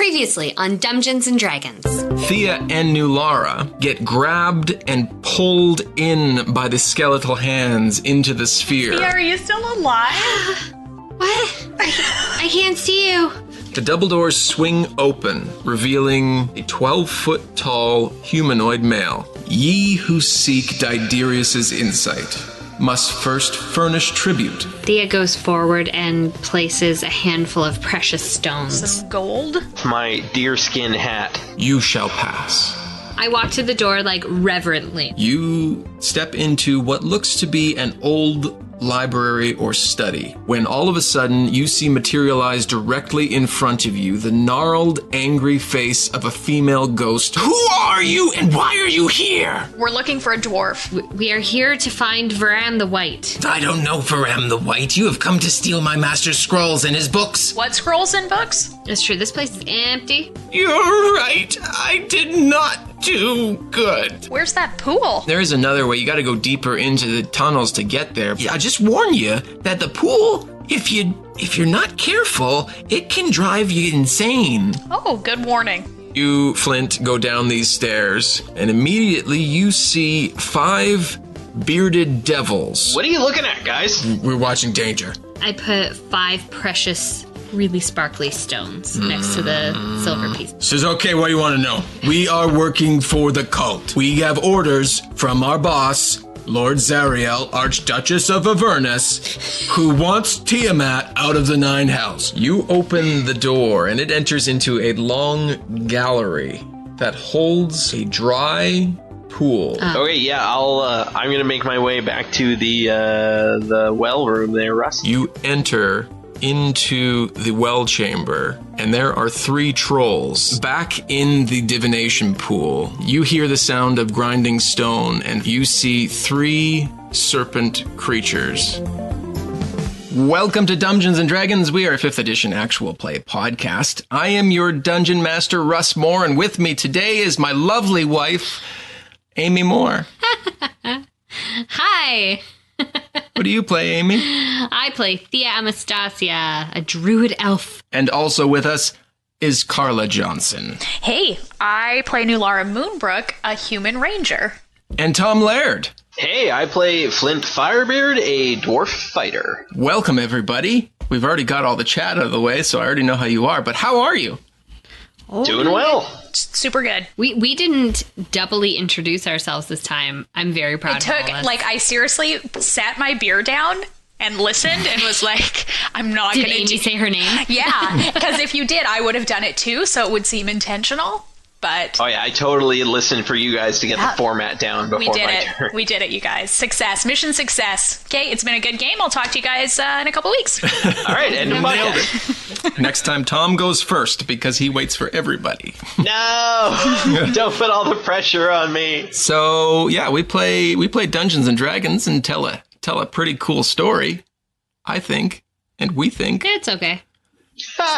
Previously on Dumbgeons and Dragons. Thia and Nulara get grabbed and pulled in by the skeletal hands into the sphere. Thia, are you still alive? What? I can't see you. The double doors swing open, revealing a 12-foot tall humanoid male. Ye who seek Diderius's insight must first furnish tribute. Thea goes forward and places a handful of precious stones. Some gold? My deerskin hat. You shall pass. I walk to the door, reverently. You step into what looks to be an old library or study, when all of a sudden you see materialize directly in front of you the gnarled, angry face of a female ghost. Who are you and why are you here? We're looking for a dwarf. We are here to find Varam the White. I don't know Varam the White. You have come to steal my master's scrolls and his books. What scrolls and books? It's true, this place is empty. You're right. I did not do good. Where's that pool? There is another way. You got to go deeper into the tunnels to get there. Yeah, I just warn you that the pool, if you're not careful, it can drive you insane. Oh, good warning. You, Flint, go down these stairs, and immediately you see 5 bearded devils. What are you looking at, guys? We're watching Danger. I put 5 precious, really sparkly stones next to the silver piece. Says, okay, what do you want to know? We are working for the cult. We have orders from our boss, Lord Zariel, Archduchess of Avernus, who wants Tiamat out of the 9 hells. You open the door, and it enters into a long gallery that holds a dry pool. Okay, yeah, I'm gonna make my way back to the well room there, Russ. You enter into the well chamber, and there are 3 trolls back in the divination pool. You hear the sound of grinding stone, and you see 3 serpent creatures. Welcome to Dumbgeons and Dragons. We are a 5th edition actual play podcast. I am your dungeon master, Russ Moore, and with me today is my lovely wife, Amy Moore. Hi! What do you play, Amy? I play Thia Anastasia, a druid elf. And also with us is Carla Johnson. Hey, I play Nulara Moonbrook, a human ranger. And Tom Laird. Hey, I play Flint Firebeard, a dwarf fighter. Welcome, everybody. We've already got all the chat out of the way, so I already know how you are. But how are you? Doing well. Super good. We didn't doubly introduce ourselves this time. I'm very proud of all of us. I seriously sat my beer down and listened and was like, I'm not going to... Did Amy say her name? Yeah, because if you did, I would have done it too, so it would seem intentional. But oh yeah, I totally listened for you guys to get the format down before my turn. We did it, you guys. Success. Mission success. Okay, it's been a good game. I'll talk to you guys in a couple weeks. All right, end of podcast. Next time, Tom goes first because he waits for everybody. No! Don't put all the pressure on me. So, yeah, we play Dungeons and Dragons and tell a pretty cool story, I think, and we think. It's okay.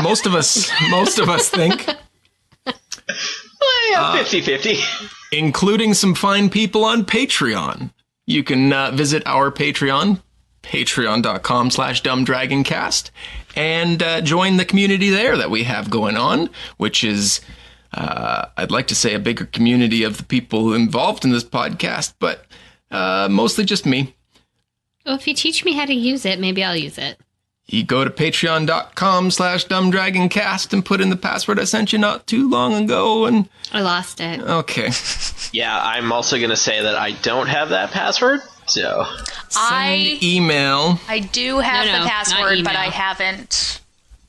Most of us think. Well, yeah, 50-50. Including some fine people on Patreon. You can visit our Patreon, patreon.com/dumbdragoncast, and join the community there that we have going on, which is, I'd like to say, a bigger community of the people involved in this podcast, but mostly just me. Well, if you teach me how to use it, maybe I'll use it. You go to patreon.com/dumbdragoncast and put in the password I sent you not too long ago, and I lost it. Okay. Yeah, I'm also going to say that I don't have that password, so... Send email. I do have the password, but I haven't...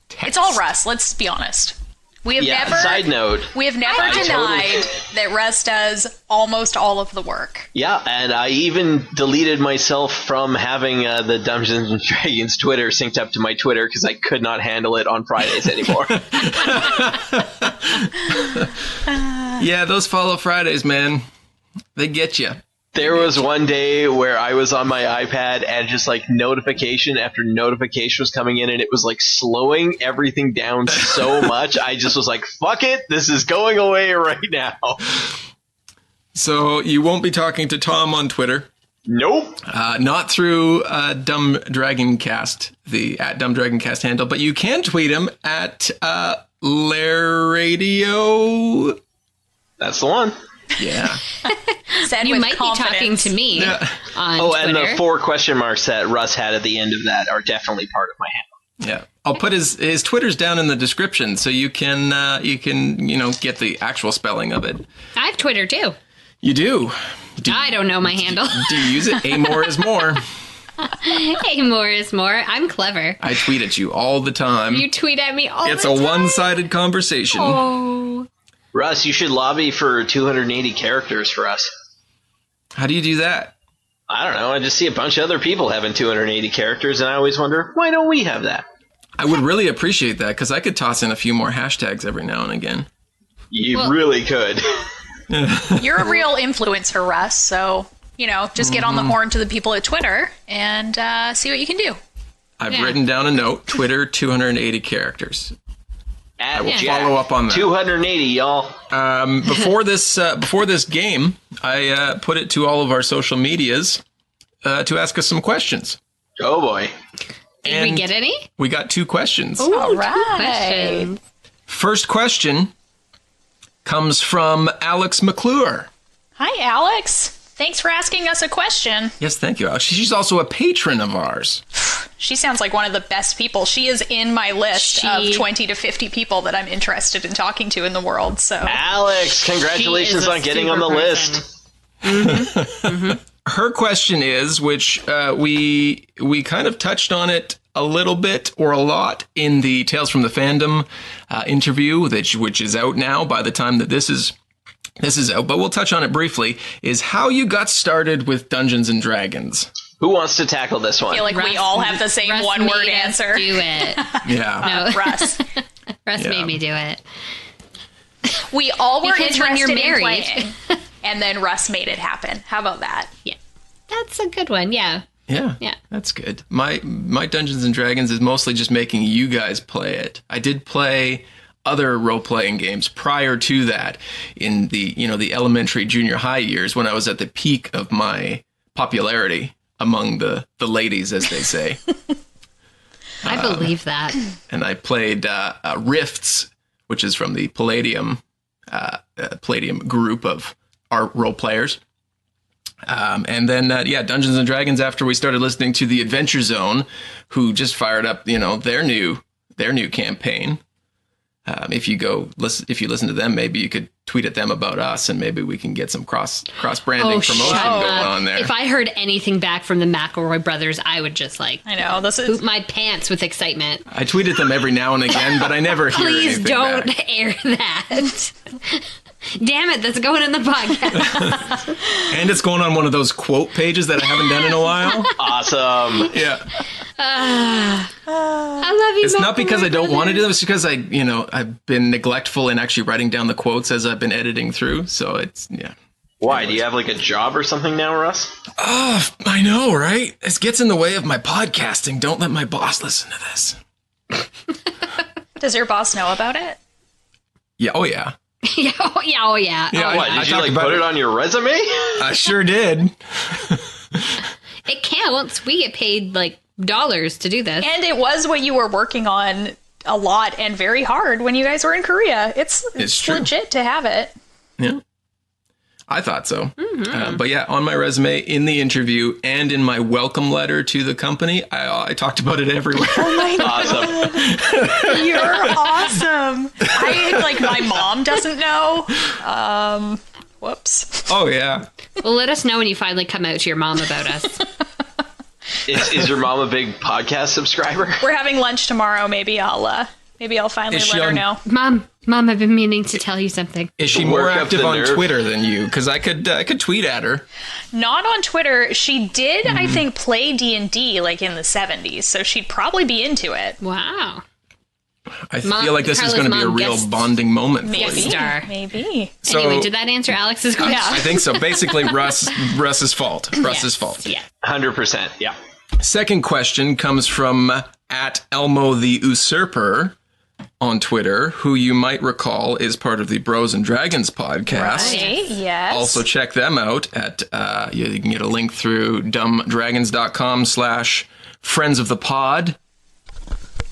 Text. It's all Russ, let's be honest. We have never... Side note. We have never denied that Russ does almost all of the work. Yeah, and I even deleted myself from having the Dungeons and Dragons Twitter synced up to my Twitter because I could not handle it on Fridays anymore. Yeah, those follow Fridays, man. They get you. There was one day where I was on my iPad and just like notification after notification was coming in and it was like slowing everything down so much. I just was like, fuck it. This is going away right now. So you won't be talking to Tom on Twitter. Nope. Not through Dumb Dragoncast, the @Dumb Dragoncast handle, but you can tweet him at Laird Radio. That's the one. Yeah. Said You with might confidence. be talking to me on And Twitter. the 4 question marks that Russ had at the end of that are definitely part of my handle. Yeah. I'll put his Twitter's down in the description so you can get the actual spelling of it. I have Twitter too. You do. I don't know my handle. Do you use it? A more is more. Hey, more is more. I'm clever. I tweet at you all the time. You tweet at me all It's the a time. one-sided conversation. Oh. Russ, you should lobby for 280 characters for us. How do you do that? I don't know. I just see a bunch of other people having 280 characters, and I always wonder, why don't we have that? I would really appreciate that because I could toss in a few more hashtags every now and again. You really could. You're a real influencer, Russ, so, just get on the horn to the people at Twitter and see what you can do. I've written down a note. Twitter, 280 characters. I will follow up on that. 280, y'all. Before this game, I put it to all of our social medias to ask us some questions. Oh, boy. Did we get any? We got 2 questions. Ooh, All right. 2 questions. First question comes from Alex McClure. Hi, Alex. Thanks for asking us a question. Yes, thank you, Alex. She's also a patron of ours. She sounds like one of the best people. She is in my list of 20 to 50 people that I'm interested in talking to in the world. So, Alex, congratulations on getting on the list. Her question is, which we kind of touched on it a little bit or a lot in the Tales from the Fandom interview, which is out now by the time that this is out, but we'll touch on it briefly, is how you got started with Dungeons and Dragons. Who wants to tackle this one? I feel like we all have the same Russ one-word made us answer. Do it. Yeah. No. Russ. Russ made me do it. We all were Because when interested you're in married. playing, and then Russ made it happen. How about that? Yeah. That's a good one. Yeah. Yeah, that's good. My Dungeons and Dragons is mostly just making you guys play it. I did play other role-playing games prior to that in the elementary, junior high years when I was at the peak of my popularity among the ladies, as they say. I believe that. And I played Rifts, which is from the Palladium group of art role players. And then, Dungeons and Dragons, after we started listening to the Adventure Zone, who just fired up, their new campaign. If you listen to them, maybe you could tweet at them about us, and maybe we can get some cross branding promotion going on there. If I heard anything back from the McElroy brothers, I would just I know this is poop my pants with excitement. I tweet at them every now and again, but I never hear Please anything don't back. air that. Damn it, that's going in the podcast. And it's going on one of those quote pages that I haven't done in a while. Awesome. Yeah. I love you. It's not because I don't want to do them. this, because I've been neglectful in actually writing down the quotes as I've been editing through. So it's, yeah. Why? Do you have like a job or something now, Russ? Oh, I know, right? This gets in the way of my podcasting. Don't let my boss listen to this. Does your boss know about it? Yeah. Oh, yeah. Yeah, oh yeah. Yeah, What, did you like put it on your resume? I sure did. It counts. We get paid like dollars to do this. And it was what you were working on a lot and very hard when you guys were in Korea. It's true. legit to have it. Yeah. I thought so. But yeah, on my resume, in the interview, and in my welcome letter to the company, I talked about it everywhere. Oh my Awesome. You're awesome. My mom doesn't know. Whoops. Oh, yeah. Well, let us know when you finally come out to your mom about us. Is your mom a big podcast subscriber? We're having lunch tomorrow. Maybe I'll finally Is she let her on- know. Mom, I've been meaning to tell you something. Is she more Work up active the on nerve. Twitter than you? Because I could tweet at her. Not on Twitter. She did, I think, play D&D like in the 70s, so she'd probably be into it. Wow. I feel like this is going to be a Carla's mom real guessed- bonding moment for Maybe. you. Star. Maybe. So, Anyway, did that answer Alex's question? Yeah. I think so. Basically, Russ's fault. Russ's fault. Yeah. 100%. Yeah. Second question comes from at Elmo the Usurper on Twitter, who you might recall is part of the Bros and Dragons podcast. Right, yes. Also check them out at, you can get a link through dumbdragons.com/friends of the pod.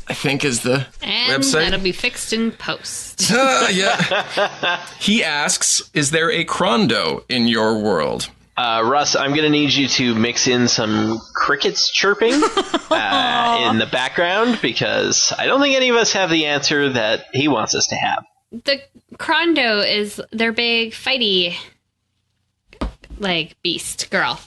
I think is the And website. that'll be fixed in post. Yeah. He asks, is there a Crondo in your world? Russ, I'm going to need you to mix in some crickets chirping in the background, because I don't think any of us have the answer that he wants us to have. The Crondo is their big fighty, beast girl.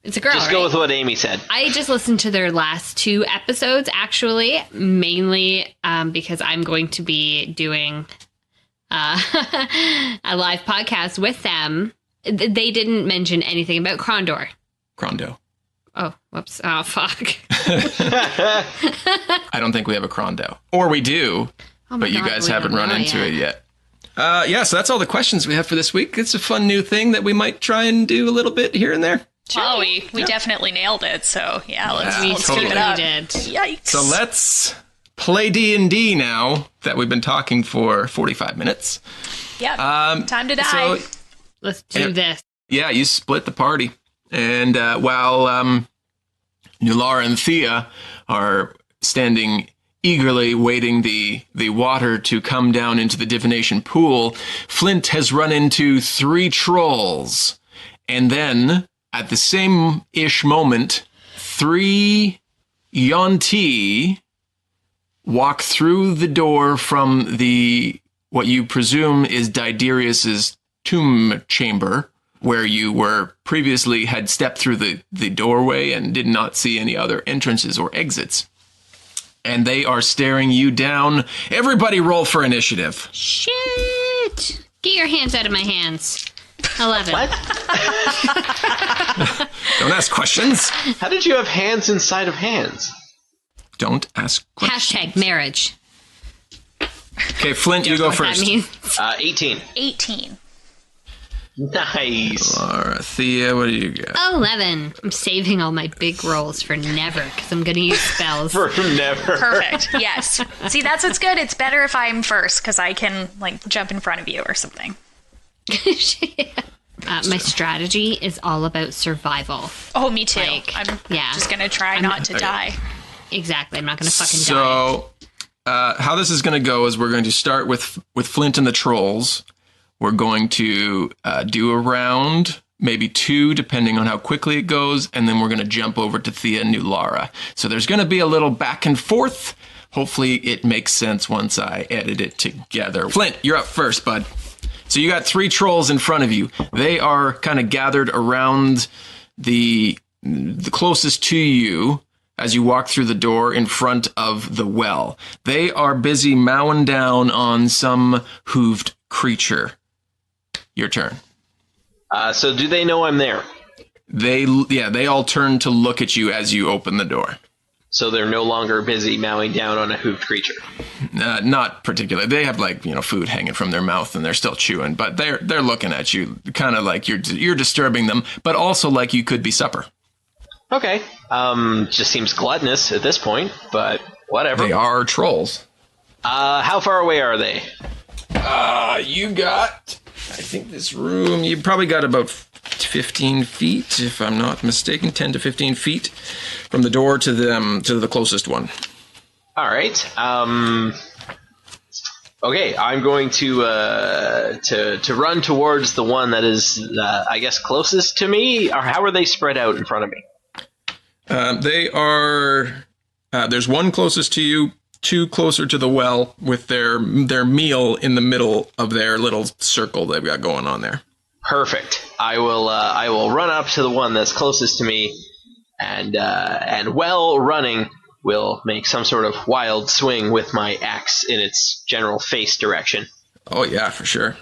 It's a girl, Just go right? with what Amy said. I just listened to their last 2 episodes, actually, mainly because I'm going to be doing a live podcast with them. They didn't mention anything about Crondo. Oh, whoops. Oh, fuck. I don't think we have a Crondo. Or we do, but you guys haven't run into it yet. So that's all the questions we have for this week. It's a fun new thing that we might try and do a little bit here and there. Oh, we definitely nailed it. So let's totally keep it up. did. Yikes! So let's play D&D now that we've been talking for 45 minutes. Yep. Time to die. So, Let's do this. yeah, you split the party. And while Nulara and Thia are standing eagerly waiting the water to come down into the Divination Pool, Flint has run into 3 trolls. And then, at the same-ish moment, 3 Yuan-Ti walk through the door from what you presume is Diderius's tomb chamber, where you were previously had stepped through the doorway and did not see any other entrances or exits. And they are staring you down. Everybody roll for initiative. Shit! Get your hands out of my hands. 11. What? Don't ask questions. How did you have hands inside of hands? Don't ask questions. Hashtag marriage. Okay, Flint, you go What that first. means. 18. 18. Nice. Thea, what do you got? 11. I'm saving all my big rolls for never, because I'm going to use spells. For never. Perfect. Yes. See, that's what's good. It's better if I'm first, because I can jump in front of you or something. My strategy is all about survival. Oh, me too. I'm just gonna try not to die. Exactly. I'm not going to fucking die. So, how this is going to go is we're going to start with Flint and the trolls. We're going to do a round, maybe 2, depending on how quickly it goes, and then we're going to jump over to Thia and Nulara. So there's going to be a little back and forth. Hopefully it makes sense once I edit it together. Flint, you're up first, bud. So you got 3 trolls in front of you. They are kind of gathered around the closest to you as you walk through the door in front of the well. They are busy mowing down on some hooved creature. Your turn. So do they know I'm there? They all turn to look at you as you open the door. So they're no longer busy mowing down on a hooved creature. Not particularly. They have food hanging from their mouth and they're still chewing, but they're looking at you kind of like you're disturbing them, but also like you could be supper. Okay. Just seems gluttonous at this point, but whatever. They are trolls. How far away are they? You got, I think this room, you probably got about 15 feet, if I'm not mistaken, 10 to 15 feet from the door to the closest one. All right. Okay, I'm going to run towards the one that is, I guess, closest to me. Or how are they spread out in front of me? They are. There's one closest to you, 2 closer to the well, with their meal in the middle of their little circle they've got going on there. Perfect. I will run up to the one that's closest to me, and while running, will make some sort of wild swing with my axe in its general face direction. Oh yeah, for sure.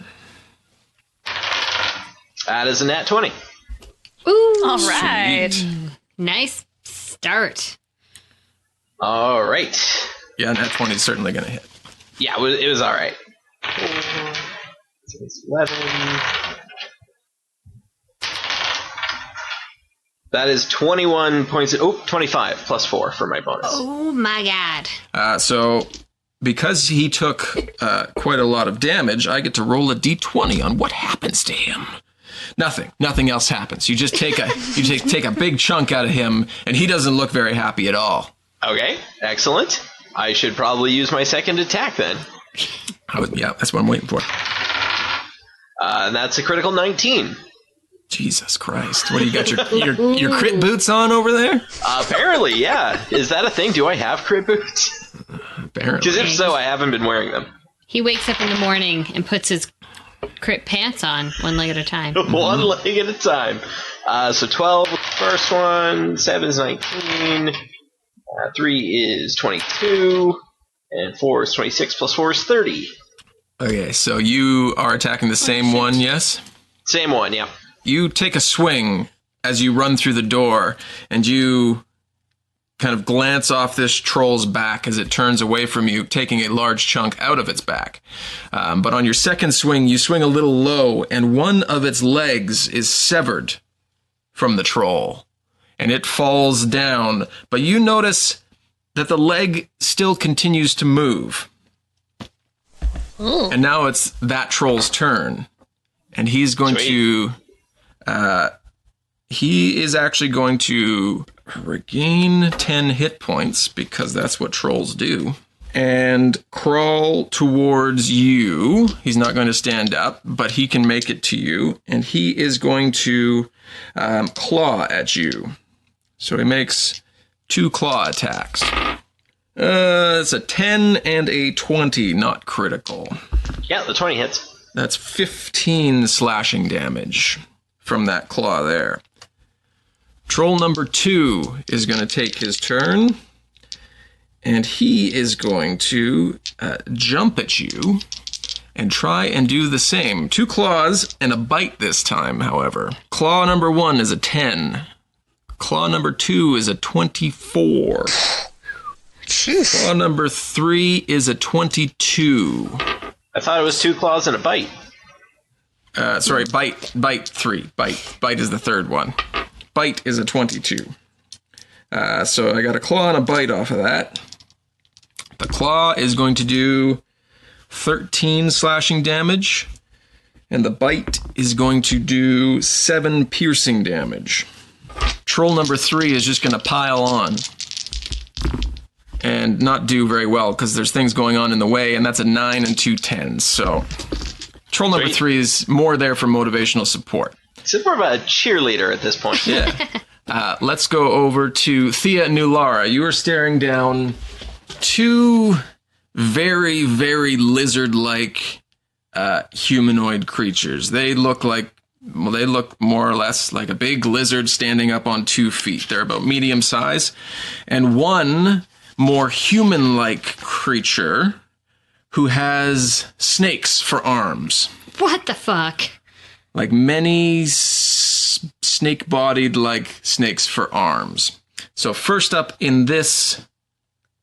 That is a nat 20. Ooh. All right. Sweet. Nice start. All right. Yeah, nat 20 is certainly going to hit. Yeah, it was all right. 11. That is 21 points. 25 plus 4 for my bonus. Oh my god. So, because he took quite a lot of damage, I get to roll a d20 on what happens to him. Nothing else happens. You just take a big chunk out of him, and he doesn't look very happy at all. Okay, excellent. I should probably use my second attack then. Yeah, that's what I'm waiting for. And that's a critical 19. Jesus Christ. What do you got, your crit boots on over there? Apparently, yeah. Is that a thing? Do I have crit boots? Apparently. Because if so, I haven't been wearing them. He wakes up in the morning and puts his crit pants on one leg at a time. One leg at a time. So 12 with the first one, 7 is 19, 3 is 22, and 4 is 26, plus 4 is 30. Okay, so you are attacking the same one, yes? Same one, yeah. You take a swing as you run through the door, and you kind of glance off this troll's back as it turns away from you, taking a large chunk out of its back. But on your second swing, you swing a little low, and one of its legs is severed from the troll, and it falls down. But you notice that the leg still continues to move. Ooh. And now it's that troll's turn. And he's going to... he is actually going to regain 10 hit points, because that's what trolls do, and crawl towards you. He's not going to stand up, but he can make it to you, and he is going to claw at you. So he makes 2 claw attacks. It's a 10 and a 20, not critical. Yeah, the 20 hits. That's 15 slashing damage from that claw there. Troll number 2 is going to take his turn, and he is going to jump at you and try and do the same. 2 claws and a bite this time, however. Claw number 1 is a 10. Claw number 2 is a 24. Jeez. Claw number 3 is a 22. I thought it was 2 claws and a bite. Sorry, bite 3. Bite is the third one. Bite is a 22. So I got a claw and a bite off of that. The claw is going to do 13 slashing damage, and the bite is going to do 7 piercing damage. Troll number 3 is just going to pile on and not do very well, because there's things going on in the way, and that's a 9 and 2 10s. So troll number 3 is more there for motivational support. It's more of a cheerleader at this point. Yeah. Let's go over to Thia and Nulara. You are staring down 2 very, very lizard-like humanoid creatures. They look more or less like a big lizard standing up on 2 feet. They're about medium size. And one more human-like creature who has snakes for arms. What the fuck? Like many snake-bodied like snakes for arms. So first up in this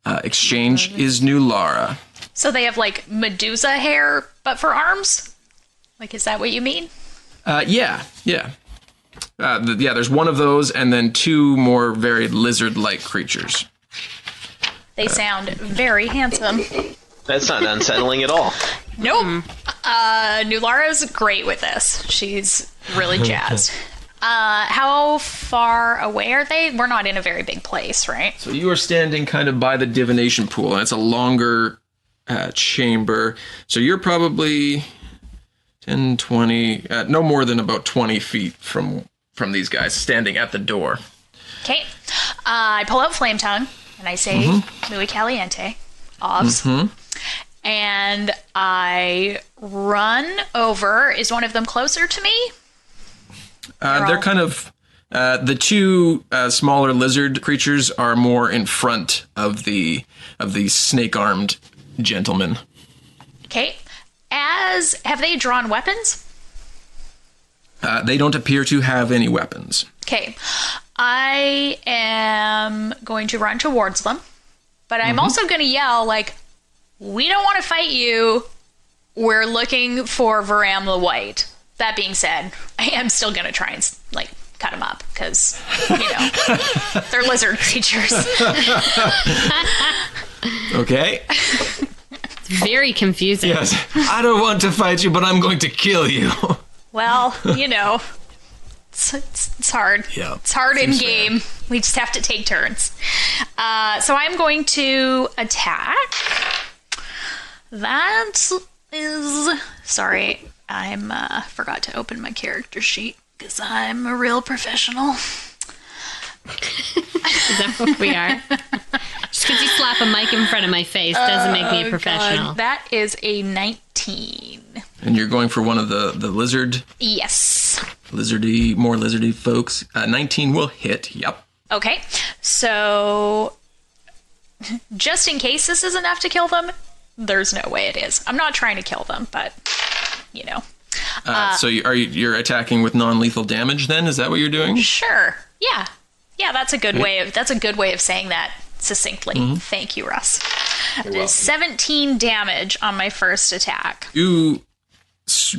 exchange is Nulara. So they have like Medusa hair, but for arms? Like, is that what you mean? Yeah. There's one of those, and then 2 more very lizard-like creatures. They sound very handsome. That's not unsettling at all. Nope. Nulara's great with this. She's really jazzed. How far away are they? We're not in a very big place, right? So you are standing kind of by the Divination Pool, and it's a longer chamber. So you're probably 10, 20, no more than about 20 feet from these guys standing at the door. Okay. I pull out Flame Tongue, and I say, Muy Caliente, Ovs. And I run over. Is one of them closer to me? They're kind of... the 2 smaller lizard creatures are more in front of the snake-armed gentlemen. Okay. Have they drawn weapons? They don't appear to have any weapons. Okay. I am going to run towards them, but I'm also going to yell, like, we don't want to fight you. We're looking for Varam the White. That being said, I am still going to try and, like, cut them up, because, you know, they're lizard creatures. Okay. It's very confusing. Yes. I don't want to fight you, but I'm going to kill you. Well, you know, it's hard. Yeah. It's hard in Seems game. We just have to take turns. So I'm going to attack. That is... Sorry, I forgot to open my character sheet because I'm a real professional. Is that what we are? Just because you slap a mic in front of my face doesn't make me a professional. God. That is a 19. And you're going for one of the lizard? Yes. More lizardy folks. 19 will hit, yep. Okay, so just in case this is enough to kill them, there's no way it is. I'm not trying to kill them, but, you know. So you're attacking with non-lethal damage then? Is that what you're doing? Sure. Yeah. Yeah, that's a good way of saying that succinctly. Mm-hmm. Thank you, Russ. It is 17 damage on my first attack. You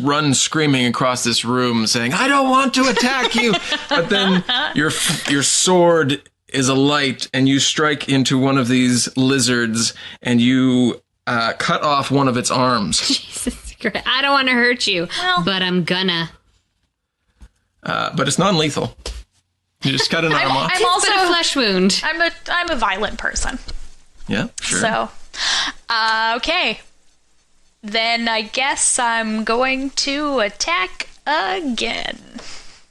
run screaming across this room saying, I don't want to attack you. But then your sword is alight and you strike into one of these lizards and you cut off one of its arms. Jesus Christ. I don't want to hurt you, but I'm gonna. But it's non-lethal. You just cut an arm off. I'm also a flesh wound. I'm a violent person. Yeah, sure. So, okay. Then I guess I'm going to attack again.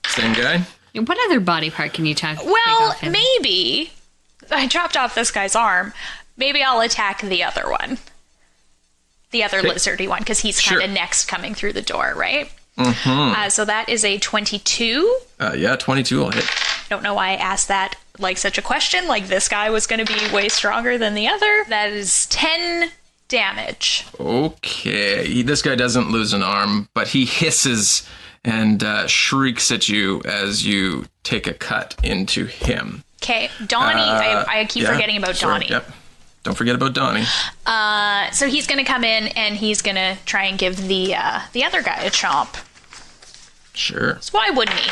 Same guy? What other body part can you take Well, off him? maybe. I chopped off this guy's arm. Maybe I'll attack the other one. The other lizardy one, because he's kind of next coming through the door, right? Mm-hmm. So that is a 22. Yeah, 22 will hit. Don't know why I asked that like such a question. Like this guy was going to be way stronger than the other. That is 10 damage. Okay. This guy doesn't lose an arm, but he hisses and shrieks at you as you take a cut into him. Okay, Donnie. I keep forgetting about Donnie. Yep. Don't forget about Donnie. So he's going to come in and he's going to try and give the other guy a chomp. Sure. So why wouldn't he?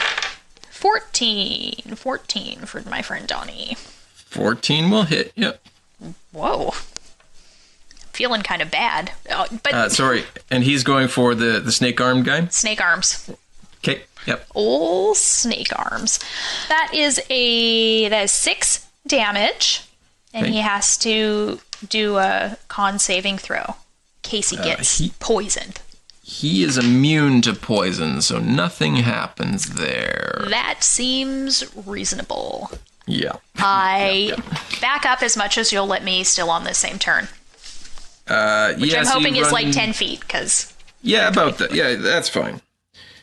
14 for my friend Donnie. 14 will hit. Yep. Whoa. Feeling kind of bad. But sorry. And he's going for the snake arm guy? Snake arms. Okay. Yep. Old snake arms. That is 6 damage. And he has to do a con saving throw in case he gets poisoned. He is immune to poison, so nothing happens there. That seems reasonable. Yeah. I back up as much as you'll let me still on the same turn. Which I'm hoping is like 10 feet, because... Yeah, about that. Yeah, that's fine.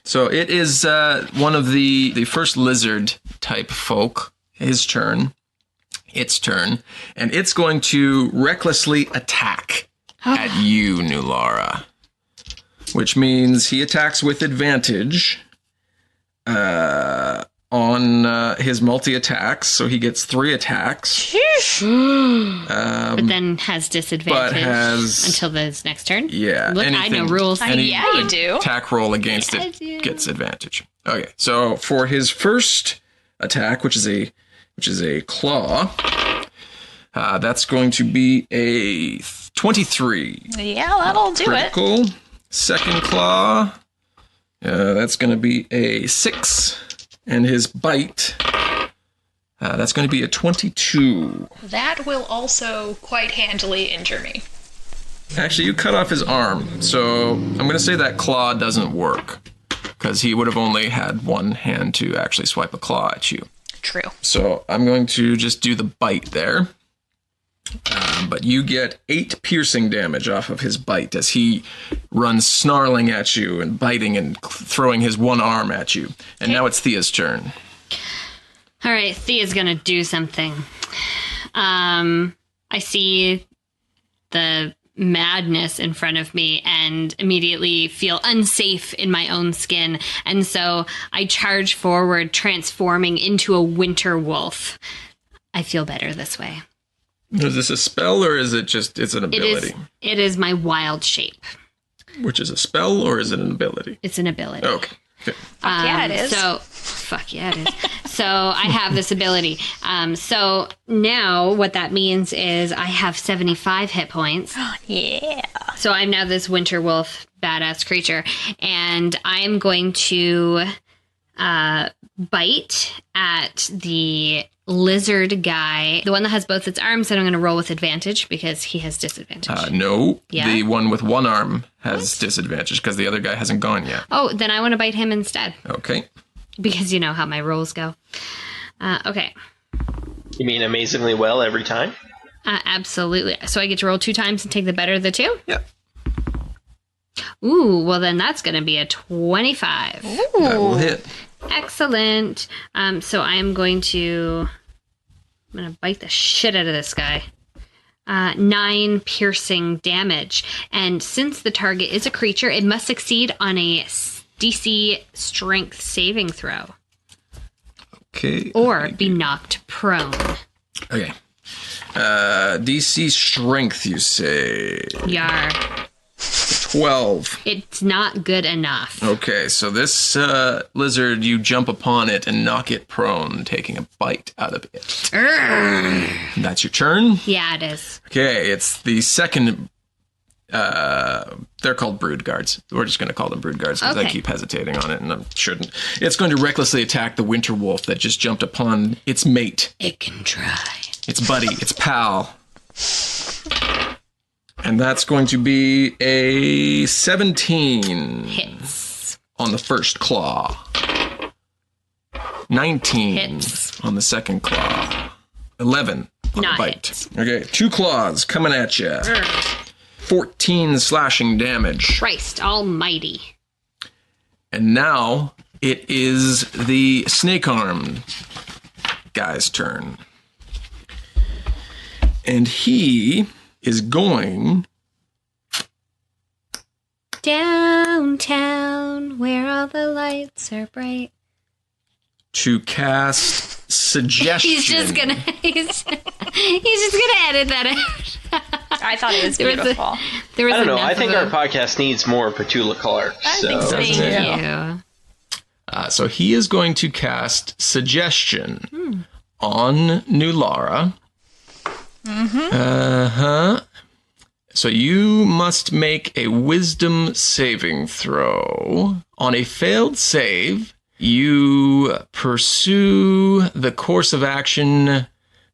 So it is one of the first lizard type folk, his turn. Its turn, and it's going to recklessly attack at you, Nulara. Which means he attacks with advantage on his multi-attacks, so he gets 3 attacks. But then has disadvantage until his next turn? Yeah. Look, I know rules. Yeah, you do. Attack roll against it gets advantage. Okay, so for his first attack, which is a claw, that's going to be a 23. Yeah, that'll do critical. It. Second claw, that's going to be a 6. And his bite, that's going to be a 22. That will also quite handily injure me. Actually, you cut off his arm, so I'm going to say that claw doesn't work, because he would have only had one hand to actually swipe a claw at you. True. So I'm going to just do the bite there. But you get 8 piercing damage off of his bite as he runs snarling at you and biting and throwing his one arm at you. And now it's Thia's turn. All right, Thia's going to do something. I see the madness in front of me and immediately feel unsafe in my own skin. And so I charge forward, transforming into a winter wolf. I feel better this way. Is this a spell or is it just, it's an ability? It is my wild shape. Which is a spell or is it an ability? It's an ability. Okay. Yeah, it is. Fuck yeah, it is. So I have this ability. So now what that means is I have 75 hit points. Yeah. So I'm now this winter wolf badass creature. And I am going to bite at the lizard guy, the one that has both its arms, and I'm going to roll with advantage because he has disadvantage. No, Yeah? the one with one arm has disadvantage because the other guy hasn't gone yet. Oh, then I want to bite him instead Okay. because you know how my rolls go. Okay. You mean amazingly well every time? Absolutely. So I get to roll 2 times and take the better of the 2? Yeah. Ooh, well then that's going to be a 25. That will hit. Excellent. So I'm going to bite the shit out of this guy. 9 piercing damage. And since the target is a creature, it must succeed on a DC strength saving throw. Okay. Or be knocked prone. Okay. DC strength, you say? Yar. 12. It's not good enough. Okay, so this lizard, you jump upon it and knock it prone, taking a bite out of it. That's your turn? Yeah, it is. Okay, it's the second... they're called brood guards. We're just going to call them brood guards because I Okay. keep hesitating on it and I shouldn't. It's going to recklessly attack the winter wolf that just jumped upon its mate. It can try. Its buddy, its pal. And that's going to be a 17 Hits. on the first claw. 19 Hits. on the second claw. 11 on Not the bite. hits. Okay, 2 claws coming at you. 14 slashing damage. Christ almighty. And now it is the snake-armed guy's turn. And he is going downtown where all the lights are bright. to cast suggestion. He's just gonna edit that out. I thought it was There was a- beautiful. There was I don't know. enough I think of our a- podcast needs more Petula Clark. I think so. Thank Yeah. you. So he is going to cast suggestion on Nulara. So you must make a wisdom saving throw. On a failed save, you pursue the course of action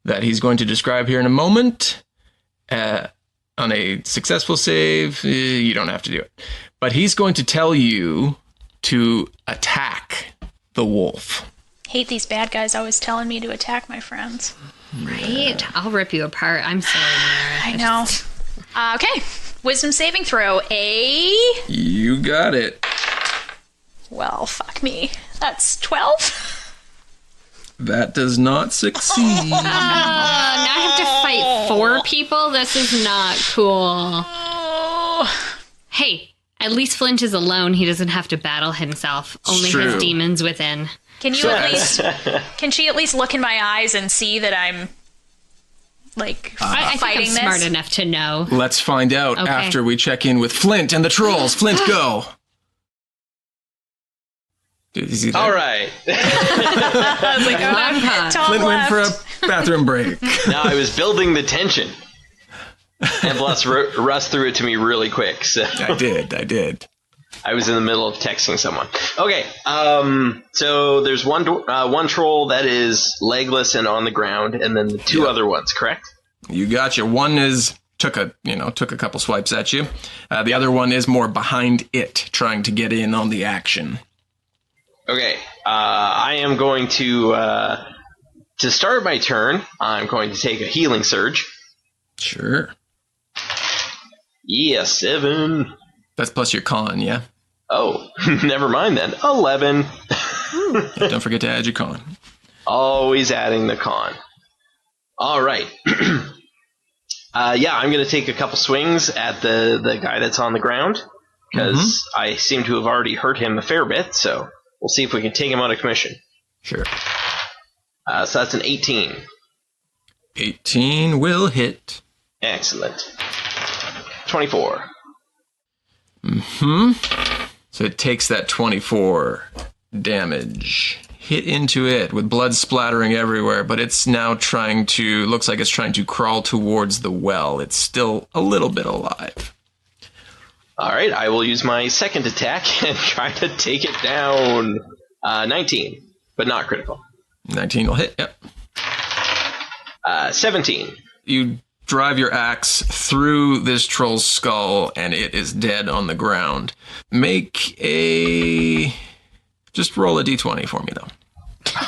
that he's going to describe here in a moment. On a successful save, you don't have to do it. But he's going to tell you to attack the wolf. Hate these bad guys always telling me to attack my friends. Right? I'll rip you apart. I'm sorry, Nulara. I know. Okay. Wisdom saving throw. You got it. Well, fuck me. That's 12. That does not succeed. Now I have to fight 4 people? This is not cool. Oh. Hey, at least Flint is alone. He doesn't have to battle himself. Only True. his demons within. Can you at least? Can she at least look in my eyes and see that I'm like I think fighting I'm this? smart enough to know. Let's find out Okay. after we check in with Flint and the trolls. Flint, go. Is he there? All right. I was like, oh, Tom Flint went left. for a bathroom break. Now I was building the tension. And plus, Russ threw it to me really quick, so I did. I was in the middle of texting someone. Okay, so there's one troll that is legless and on the ground, and then the 2 other ones, correct? You gotcha. One is took a couple swipes at you. The other one is more behind it, trying to get in on the action. Okay, I am going to start my turn, I'm going to take a healing surge. Sure. Yeah, 7. That's plus your con, yeah? Oh, never mind then. 11. Yeah, don't forget to add your con. Always adding the con. All right. I'm going to take a couple swings at the guy that's on the ground, because I seem to have already hurt him a fair bit, so we'll see if we can take him out of commission. Sure. So that's an 18. 18 will hit. Excellent. 24. So it takes that 24 damage. Hit into it with blood splattering everywhere, but it's now looks like it's trying to crawl towards the well. It's still a little bit alive. All right, I will use my second attack and try to take it down. 19. but not critical. 19 will hit, yep. 17. You drive your axe through this troll's skull, and it is dead on the ground. Just roll a d20 for me, though.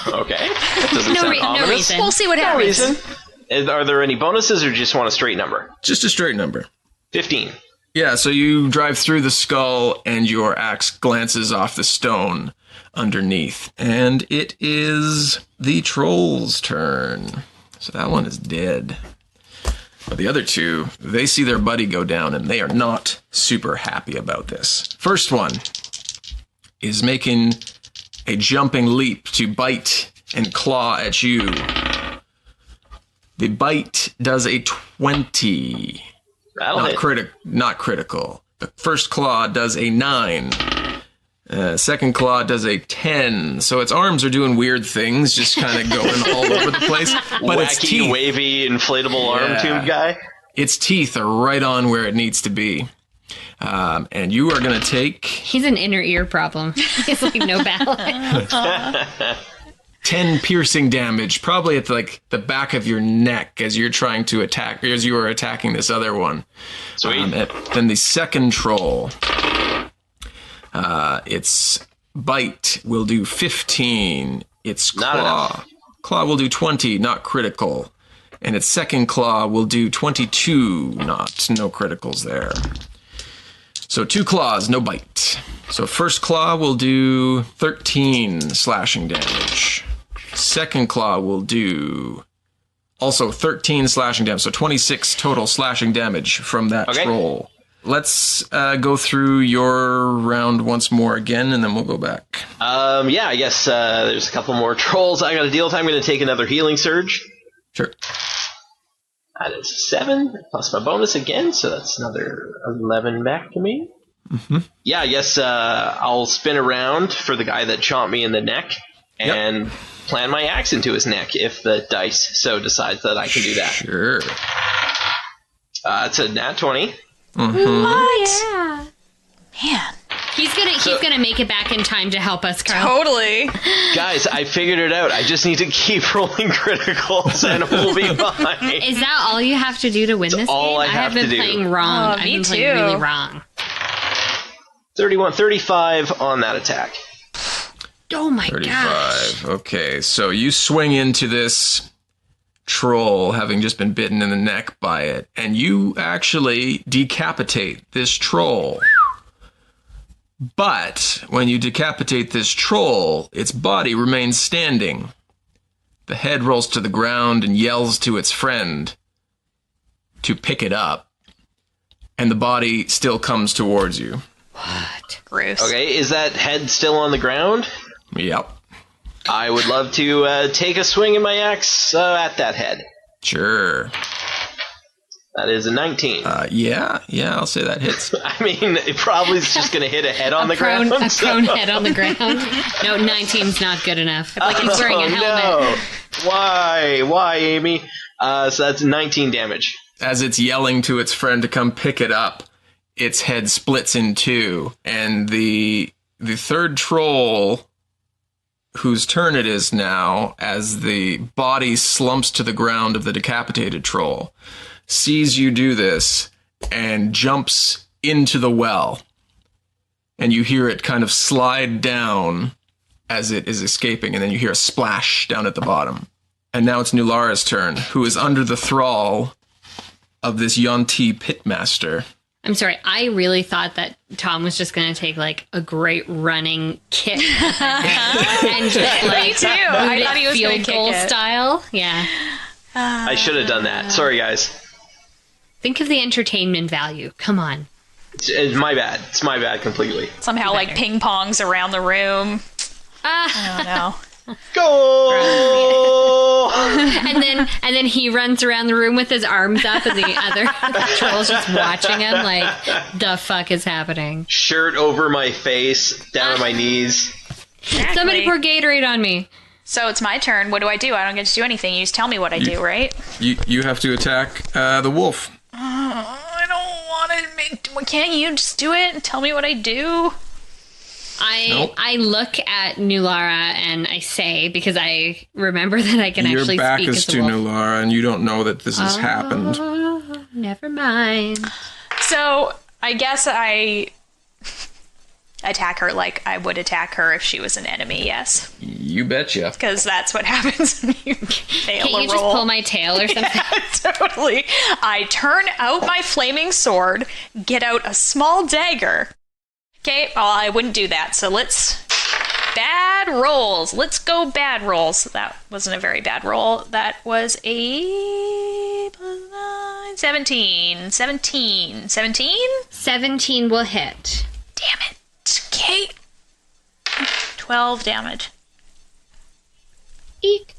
Okay. That doesn't sound ominous. No reason. We'll see what happens. No reason. Are there any bonuses, or just want a straight number? Just a straight number. 15. Yeah, so you drive through the skull, and your axe glances off the stone underneath. And it is the troll's turn. So that one is dead. But the other two, they see their buddy go down, and they are not super happy about this. First one is making a jumping leap to bite and claw at you. The bite does a 20. That'll hit. Not critical. The first claw does a 9. Second claw does a 10. So its arms are doing weird things, just kind of going all over the place. But its Wacky, teeth, wavy, inflatable arm tube guy. its teeth are right on where it needs to be. And you are going to take... He's an inner ear problem. He's like no balance. 10 piercing damage, probably at like the back of your neck as you're trying to attack, as you are attacking this other one. Sweet. Then the second troll, its bite will do 15. Its claw will do 20, not critical. And its second claw will do 22, no criticals there. So 2 claws, no bite. So first claw will do 13 slashing damage. Second claw will do also 13 slashing damage. So 26 total slashing damage from that troll. Let's go through your round once more again, and then we'll go back. Yeah, I guess there's a couple more trolls I got to deal with. I'm going to take another healing surge. Sure. That is 7, plus my bonus again, so that's another 11 back to me. Mm-hmm. Yeah, I guess I'll spin around for the guy that chomped me in the neck and plant my axe into his neck if the dice so decides that I can do that. Sure. It's a nat 20. Mm-hmm. What? Yeah. Man. He's gonna make it back in time to help us, Carl. Totally. Guys, I figured it out. I just need to keep rolling criticals and we'll be fine. Is that all you have to do to win this all game? I have have been to do. playing wrong. Oh, I've me been too. playing really wrong. 35 on that attack. Oh my 35. gosh. Okay, so you swing into this troll, having just been bitten in the neck by it, and you actually decapitate this troll. But when you decapitate this troll, its body remains standing. The head rolls to the ground and yells to its friend to pick it up, and the body still comes towards you. What? Gross. Okay, is that head still on the ground? Yep. I would love to take a swing in my axe at that head. Sure. That is a 19. Yeah, I'll say that hits. I mean, it probably is just going to hit a head on the ground. A prone head on the ground. No, 19's not good enough. Like he's wearing a helmet. No. Why, Amy? So that's 19 damage. As it's yelling to its friend to come pick it up, its head splits in two, and the third troll, whose turn it is now, as the body slumps to the ground of the decapitated troll, sees you do this and jumps into the well. And you hear it kind of slide down as it is escaping, and then you hear a splash down at the bottom. And now it's Nulara's turn, who is under the thrall of this Yuan-Ti pitmaster. I'm sorry, I really thought that Tom was just going to take like a great running kick and just like Me too. I thought he was going field to goal kick it. style. Yeah. I should have done that. Sorry, guys. Think of the entertainment value. Come on. It's my bad. It's my bad completely. Somehow like ping pongs around the room. I don't know. Go! And then he runs around the room with his arms up, and the other troll's just watching him like, the fuck is happening? Shirt over my face, down on my knees. Somebody pour Gatorade on me. So it's my turn. What do? I don't get to do anything. You just tell me what I do, right? You have to attack the wolf. I don't want to. Can't you just do it and tell me what I do? I look at Nulara and I say, because I remember that I can Your actually back speak is as a to wolf. Nulara, and you don't know that this has happened. Never mind. So I guess I attack her like I would attack her if she was an enemy, yes. You betcha. Because that's what happens when you fail Can't a you just roll. pull my tail or something? Totally. I turn out my flaming sword, get out a small dagger. Okay, well, I wouldn't do that, so let's... Bad rolls. Let's go bad rolls. That wasn't a very bad roll. That was a... 17. 17. 17? 17 will hit. Damn it. Okay. 12 damage. Eek.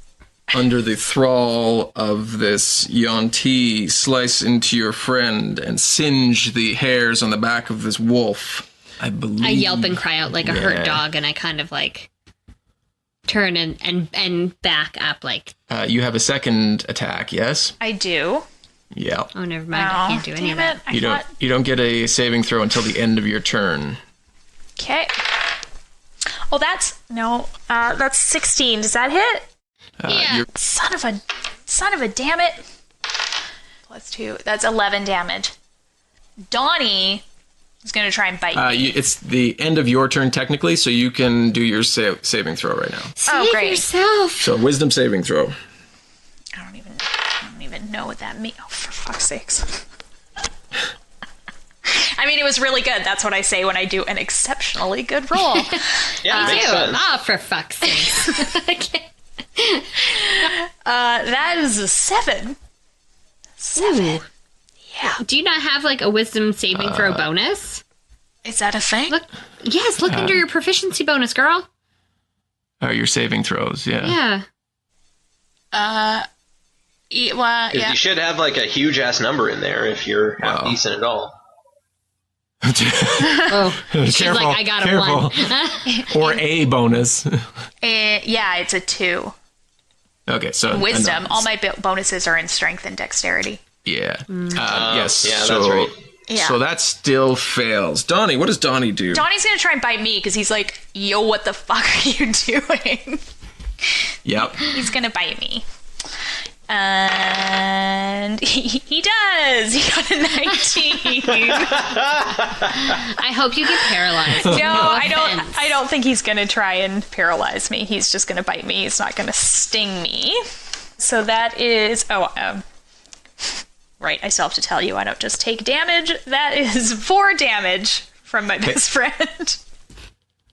Under the thrall of this Yuan-Ti, slice into your friend and singe the hairs on the back of this wolf. I believe. I yelp and cry out like a hurt Yeah. dog, and I kind of like turn and back up like, You have a second attack, yes? I do. Yeah. oh, never mind. I can't do any of that. You don't get a saving throw until the end of your turn. Okay. Oh, that's... No. That's 16. Does that hit? Yeah. Son of a damn it. Plus 2. That's 11 damage. Donnie is going to try and bite me. It's the end of your turn technically, so you can do your saving throw right now. Save great. yourself. So wisdom saving throw. I don't even know what that means. Oh, for fuck's sakes. I mean, it was really good. That's what I say when I do an exceptionally good roll. Yeah, makes sense. Ah, for fuck's sake. That is a 7. 7. Ooh. Yeah. Do you not have like a wisdom saving throw bonus? Is that a thing? Look, yes, look under your proficiency bonus, girl. Your saving throws, Yeah. Well, Because yeah. you should have like a huge ass number in there if you're half Wow. decent at all. Oh, she's Careful, like, I got a careful. 1. Or a bonus. Yeah, it's a 2. Okay, so Wisdom. no. All my bonuses are in strength and dexterity. Yeah. Yes. Yeah, so, that's right. Yeah. So that still fails. Donnie, what does Donnie do? Donnie's gonna try and bite me because he's like, yo, what the fuck are you doing? Yep. He's gonna bite me. And he does. He got a 19. I hope you get paralyzed. No, offense. I don't think he's gonna try and paralyze me. He's just gonna bite me. He's not gonna sting me. So that is right, I still have to tell you, I don't just take damage. That is 4 damage from my best friend.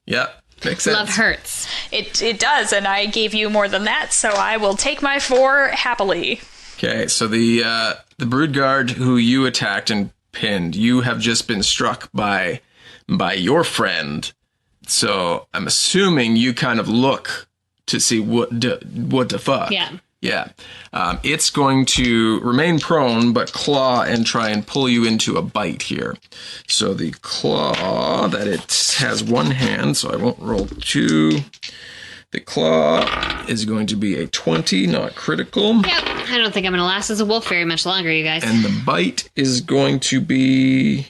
Yep. Makes sense. Love hurts. It does, and I gave you more than that, so I will take my 4 happily. Okay, so the brood guard who you attacked and pinned, you have just been struck by your friend. So I'm assuming you kind of look to see what the fuck. Yeah. Yeah. It's going to remain prone, but claw and try and pull you into a bite here. So the claw, that it has one hand, so I won't roll 2. The claw is going to be a 20, not critical. Yep. I don't think I'm going to last as a wolf very much longer, you guys. And the bite is going to be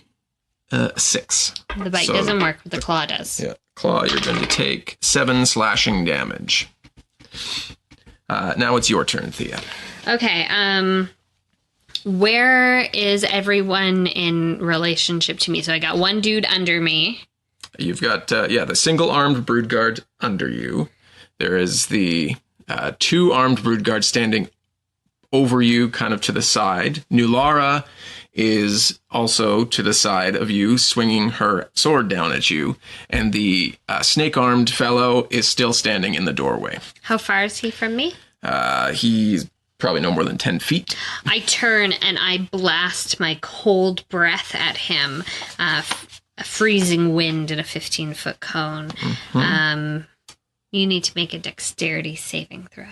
6. The bite So- doesn't work, but the claw does. Yeah. Claw, you're going to take 7 slashing damage. Now it's your turn, Thea. Okay. Where is everyone in relationship to me? So I got one dude under me. You've got, the single-armed brood guard under you. There is the 2 armed brood guards standing over you, kind of to the side. Nulara is also to the side of you, swinging her sword down at you. And the snake-armed fellow is still standing in the doorway. How far is he from me? He's probably no more than 10 feet. I turn and I blast my cold breath at him. A freezing wind in a 15-foot cone. Mm-hmm. You need to make a dexterity saving throw.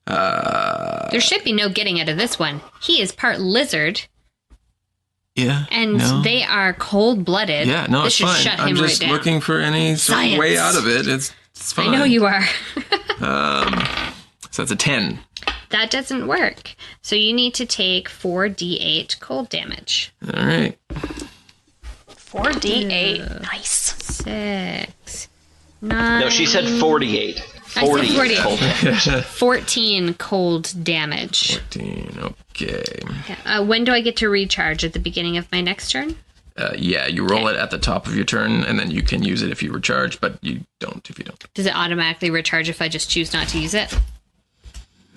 There should be no getting out of this one. He is part lizard, Yeah. and no. they are cold-blooded. Yeah, no, this it's should fine. shut I'm him just right down. looking for any sort of way Science. out of it. It's fine. I know you are. So that's a 10. that doesn't work. So you need to take 4d8 cold damage. All right. 4d8. Nice. 6, 9. No, she said 48. I said 48. Cold. 14 cold damage. 14, okay. When do I get to recharge? At the beginning of my next turn? Yeah, you roll it at the top of your turn, and then you can use it if you recharge, but you don't if you don't. Does it automatically recharge if I just choose not to use it?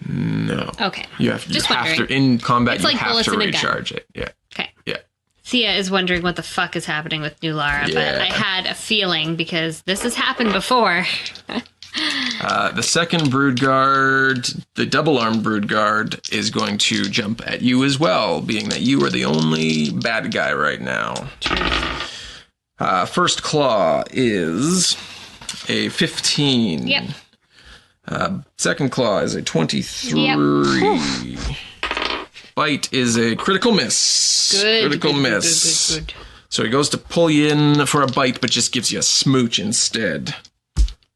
No. Okay. You have Just to, wondering. in combat, It's you like have bullets to in a gun. recharge it. Yeah. Okay. Yeah. Thea is wondering what the fuck is happening with Nulara, but Yeah. I had a feeling because this has happened before. The second brood guard, the double-armed brood guard, is going to jump at you as well, being that you are the only bad guy right now. First claw is a 15. Yep. Second claw is a 23. Yep. Bite is a critical miss. Critical miss. Good. So he goes to pull you in for a bite, but just gives you a smooch instead.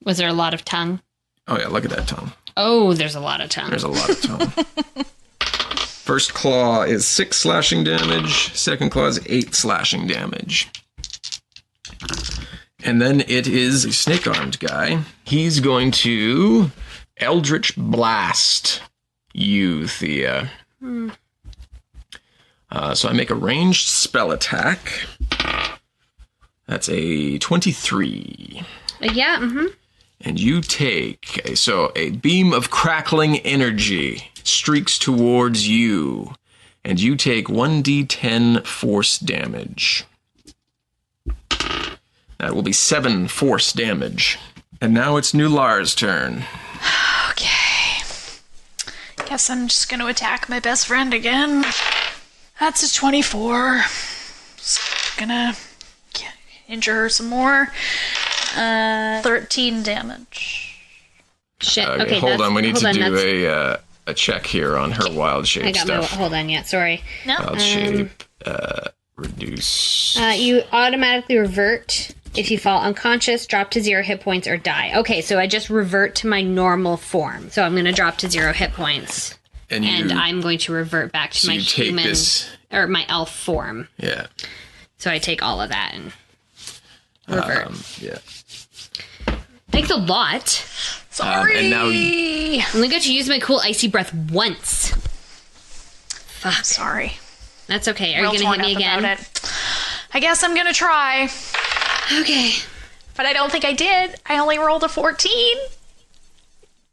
Was there a lot of tongue? Oh yeah, look at that tongue. Oh, there's a lot of tongue. There's a lot of tongue. First claw is 6 slashing damage. Second claw is 8 slashing damage. And then it is a snake-armed guy. He's going to Eldritch Blast you, Thea. So I make a ranged spell attack. That's a 23. Yeah, mm-hmm. And you take, so a beam of crackling energy streaks towards you, and you take 1d10 force damage. That will be 7 force damage. And now it's Nulara's turn. Okay. Guess I'm just going to attack my best friend again. That's a 24. Just gonna injure her some more. 13 damage. Shit. Okay, Okay, hold on. We need to do that's- a check here on her wild shape I got stuff. my. Hold on, yeah. Sorry. No. Wild shape, reduce. You automatically revert if you fall unconscious, drop to 0 hit points, or die. Okay, so I just revert to my normal form. So I'm going to drop to 0 hit points, and I'm going to revert back to my you take human this. or my elf form. Yeah. So I take all of that and revert. Yeah. Thanks a lot. Sorry. And now I only got to use my cool icy breath once. Fuck. Sorry. That's okay. Are Real you going to hit me torn up again? about it. I guess I'm gonna try. Okay. But I don't think I did. I only rolled a 14.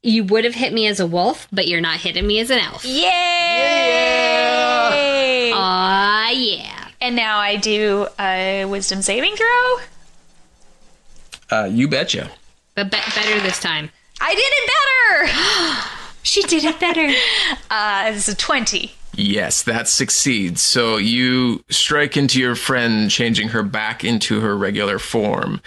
You would have hit me as a wolf, but you're not hitting me as an elf. Yay! Aw, yeah. And now I do a wisdom saving throw. You betcha. But better this time. I did it better! She did it better. It's a 20. Yes, that succeeds. So you strike into your friend, changing her back into her regular form.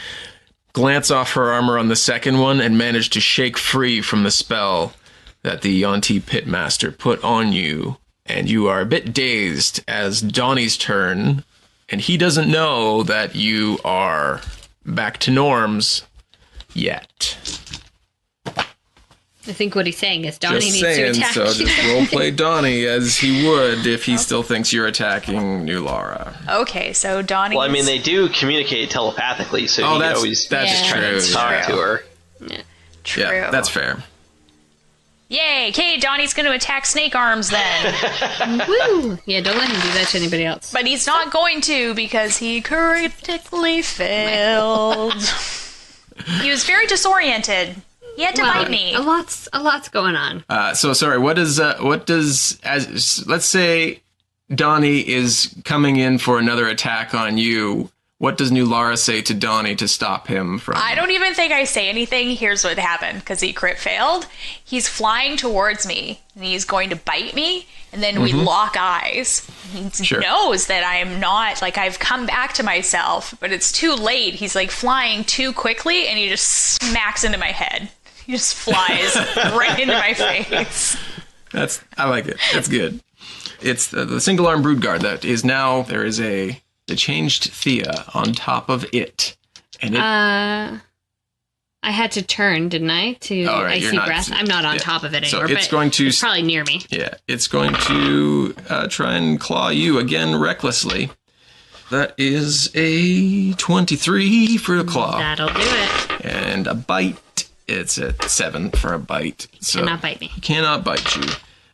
Glance off her armor on the second one and manage to shake free from the spell that the Yuan-Ti Pitmaster put on you. And you are a bit dazed as Donnie's turn, and he doesn't know that you are back to norms yet. I think what he's saying is Donnie Just needs saying, to attack so you. just roleplay Donnie as he would if he still thinks you're attacking Nulara. Okay, so Donnie. Well, I mean, they do communicate telepathically, so you can always that's Yeah. true. talk to her. True. Yeah, that's fair. Yay! Okay, Donnie's going to attack Snake Arms then. Woo! Yeah, don't let him do that to anybody else. But he's not going to because he critically failed. He was very disoriented. He had to bite me. A lot's going on. So sorry, what does let's say Donnie is coming in for another attack on you. What does Nulara say to Donnie to stop him from? I don't even think I say anything. Here's what happened, because he crit failed. He's flying towards me, and he's going to bite me, and then we lock eyes. He knows that I'm not, like, I've come back to myself, but it's too late. He's, like, flying too quickly, and he just smacks into my head. He just flies right into my face. I like it. That's good. It's the single arm brood guard that is now, there is the changed Thea on top of it. And it, I had to turn, didn't I? To icy breath. I'm not on top of it anymore, so it's but going to, it's probably near me. Yeah, it's going to try and claw you again recklessly. That is a 23 for a claw. That'll do it. And a bite. It's a 7 for a bite. So Cannot bite me. He cannot bite you.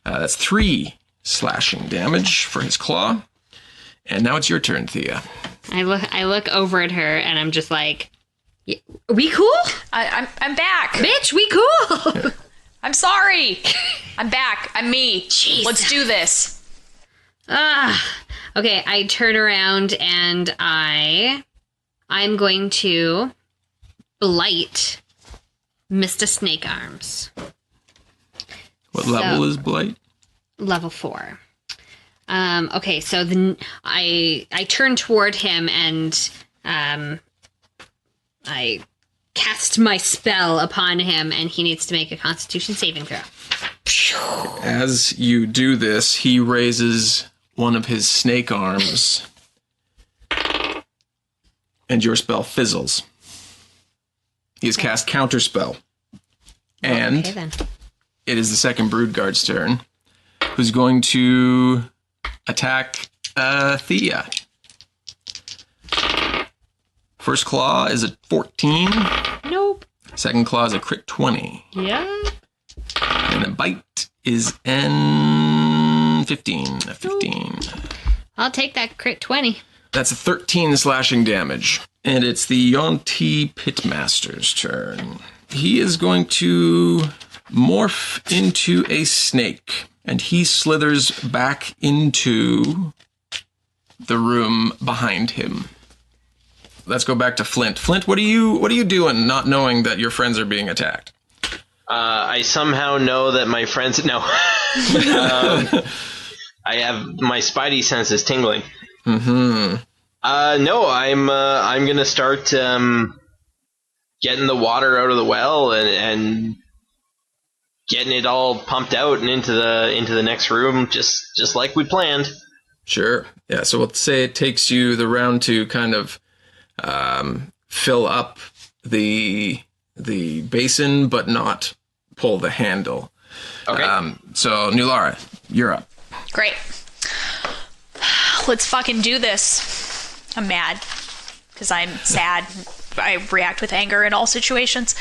That's 3 slashing damage for his claw. And now it's your turn, Thea. I look over at her and I'm just like, we cool? I'm back. Bitch, we cool. I'm sorry. I'm back. I'm me. Jesus. Let's do this. Okay, I turn around and I'm going to blight Mr. Snake Arms. What level is Blight? Level 4. Okay, so then I turn toward him and I cast my spell upon him, and he needs to make a Constitution saving throw. As you do this, he raises one of his snake arms, and your spell fizzles. He has cast Counterspell. And okay, then. It is the second Broodguard's turn, who's going to attack Thea. First claw is a 14. Nope. Second claw is a crit 20. Yeah. And the bite is N 15. 15. I'll take that crit 20. That's a 13 slashing damage. And it's the Yuan-Ti Pitmaster's turn. He is going to morph into a snake. And he slithers back into the room behind him. Let's go back to Flint. Flint, what are you doing not knowing that your friends are being attacked? I somehow know that my friends... No. I have... My spidey sense is tingling. Mm-hmm. No, I'm going to start getting the water out of the well and getting it all pumped out and into the next room, just like we planned. Sure. Yeah, so we'll say it takes you the round to kind of fill up the basin, but not pull the handle. Okay. So, Nulara, you're up. Great. Let's fucking do this. I'm mad because I'm sad. I react with anger in all situations.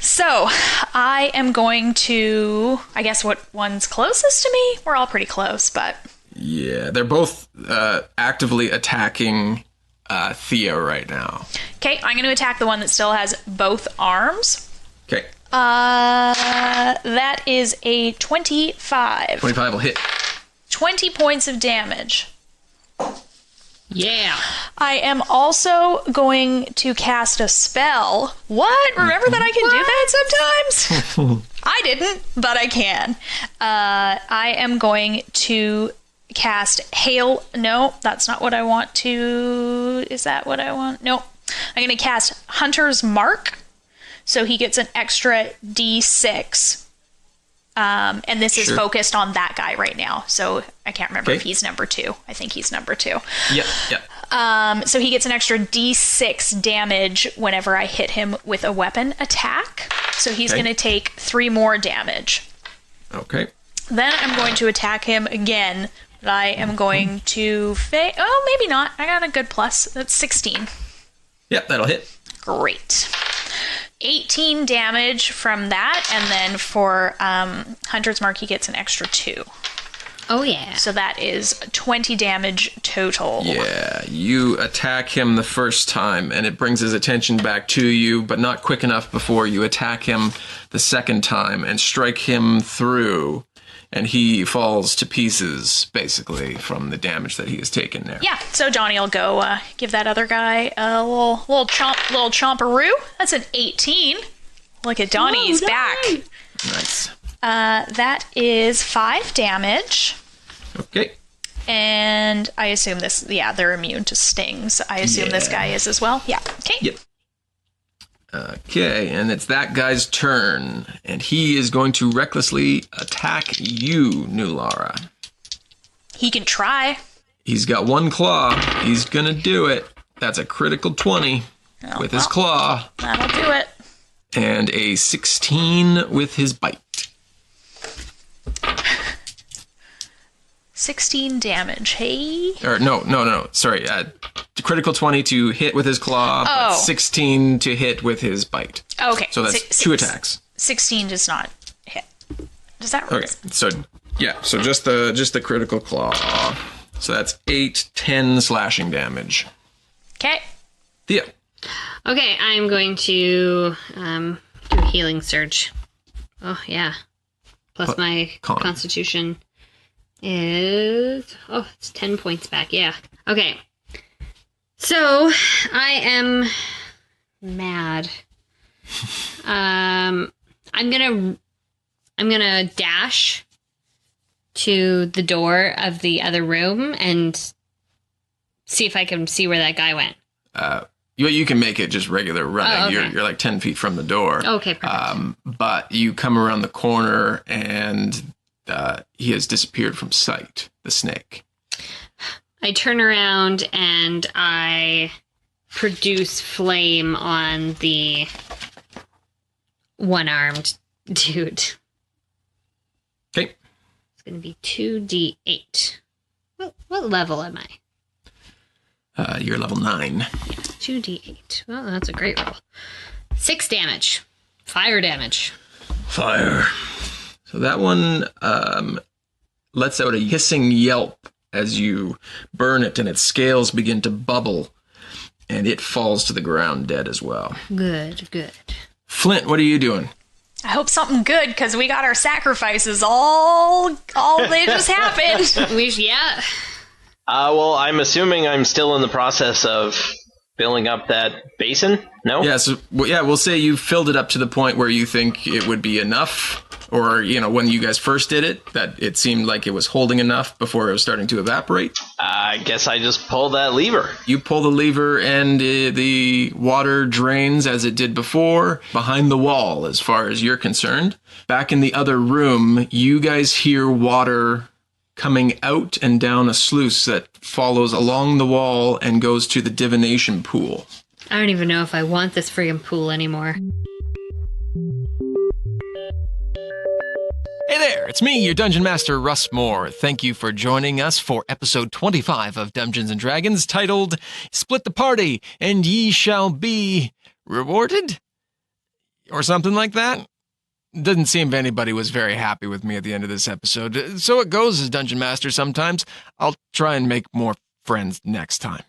So, I am going to... I guess what one's closest to me? We're all pretty close, but... Yeah, they're both actively attacking Thea right now. Okay, I'm going to attack the one that still has both arms. Okay. That is a 25. 25 will hit. 20 points of damage. Yeah. I am also going to cast a spell. What? Remember that I can do that sometimes? I didn't, but I can. I am going to cast Hail. No, that's not what I want to... Is that what I want? No. I'm going to cast Hunter's Mark. So he gets an extra D6. And this is focused on that guy right now. So I can't remember if he's number 2. I think he's number 2. Yep. So he gets an extra D6 damage whenever I hit him with a weapon attack. So he's going to take 3 more damage. Okay. Then I'm going to attack him again. But I am going to... Oh, maybe not. I got a good plus. That's 16. Yep, that'll hit. Great. 18 damage from that, and then for Hunter's Mark, he gets an extra 2. Oh, yeah. So that is 20 damage total. Yeah, you attack him the first time, and it brings his attention back to you, but not quick enough before you attack him the second time and strike him through, and he falls to pieces, basically, from the damage that he has taken there. Yeah, so Johnny will go give that other guy a little chomperoo. That's an 18. Look at Donnie, he's back. Nice. That is 5 damage. Okay. And I assume this, they're immune to stings. I assume this guy is as well. Yeah, okay. Yep. Okay, and it's that guy's turn, and he is going to recklessly attack you, Nulara. He can try. He's got 1 claw. He's gonna do it. That's a critical 20. Oh, with his claw. That'll do it. And a 16 with his bite. 16 damage, hey? Or no. Sorry. Critical 20 to hit with his claw, but 16 to hit with his bite. Okay. So that's 2 attacks. 16 does not hit. Does that work? Okay. So just the critical claw. So that's 8, 10 slashing damage. Okay. Thea. Okay, I'm going to do a healing surge. Oh, yeah. Plus my constitution is... Oh, it's 10 points back. Yeah. Okay. So, I am mad. I'm gonna dash to the door of the other room and see if I can see where that guy went. You can make it just regular running. Oh, okay. You're like 10 feet from the door. Okay, perfect. But you come around the corner and he has disappeared from sight, the snake. I turn around and I produce flame on the one-armed dude. Okay. It's going to be 2d8. What level am I? You're level 9. 2d8. Well, that's a great roll. 6 damage. Fire damage. Fire. So that one lets out a hissing yelp as you burn it, and its scales begin to bubble, and it falls to the ground dead as well. Good. Flint, what are you doing? I hope something good, because we got our sacrifices all they just happened. Yeah. Well, I'm assuming I'm still in the process of filling up that basin. No? Yeah, we'll say you filled it up to the point where you think it would be enough, or, when you guys first did it, that it seemed like it was holding enough before it was starting to evaporate. I guess I just pulled that lever. You pull the lever and the water drains as it did before, behind the wall, as far as you're concerned. Back in the other room, you guys hear water coming out and down a sluice that follows along the wall and goes to the Divination Pool. I don't even know if I want this friggin' pool anymore. Hey there, it's me, your Dungeon Master, Russ Moore. Thank you for joining us for episode 25 of Dumbgeons & Dragons, titled Split the Party, and Ye Shall Be Rewarded? Or something like that? Doesn't seem anybody was very happy with me at the end of this episode. So it goes as Dungeon Master sometimes. I'll try and make more friends next time.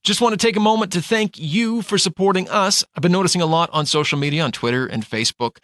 Just want to take a moment to thank you for supporting us. I've been noticing a lot on social media, on Twitter and Facebook,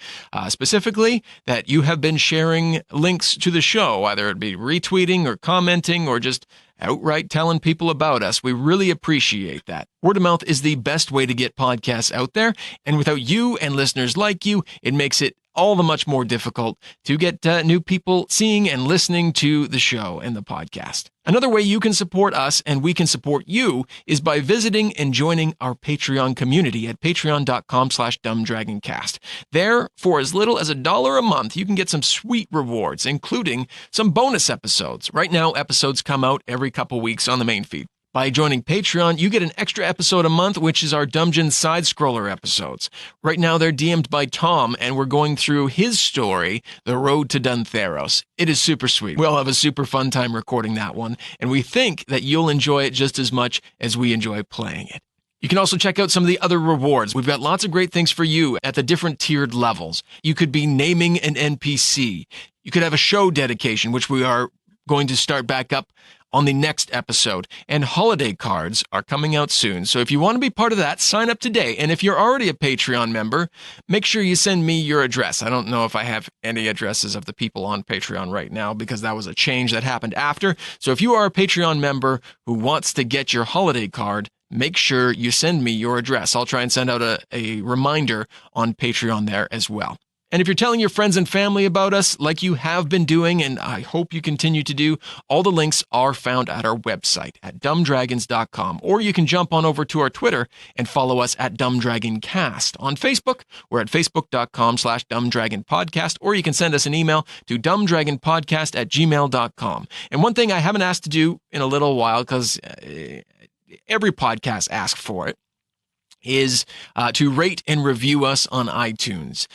specifically that you have been sharing links to the show, either it be retweeting or commenting or just outright telling people about us. We really appreciate that. Word of mouth is the best way to get podcasts out there, and without you and listeners like you, it makes it all the much more difficult to get new people seeing and listening to the show and the podcast. Another way you can support us and we can support you is by visiting and joining our Patreon community at patreon.com/dumbdragoncast. There, for as little as $1 a month, you can get some sweet rewards, including some bonus episodes. Right now, episodes come out every couple weeks on the main feed. By joining Patreon, you get an extra episode a month, which is our Dungeon side-scroller episodes. Right now, they're DM'd by Tom, and we're going through his story, The Road to Duntheros. It is super sweet. We'll have a super fun time recording that one, and we think that you'll enjoy it just as much as we enjoy playing it. You can also check out some of the other rewards. We've got lots of great things for you at the different tiered levels. You could be naming an NPC. You could have a show dedication, which we are going to start back up on the next episode. And holiday cards are coming out soon. So if you want to be part of that, sign up today. And if you're already a Patreon member, make sure you send me your address. I don't know if I have any addresses of the people on Patreon right now because that was a change that happened after. So if you are a Patreon member who wants to get your holiday card, make sure you send me your address. I'll try and send out a reminder on Patreon there as well. And if you're telling your friends and family about us, like you have been doing, and I hope you continue to do, all the links are found at our website at dumbdragons.com. Or you can jump on over to our Twitter and follow us at dumbdragoncast. On Facebook, we're at facebook.com/dumbdragonpodcast, or you can send us an email to dumbdragonpodcast@gmail.com. And one thing I haven't asked to do in a little while, because every podcast asks for it, is to rate and review us on iTunes.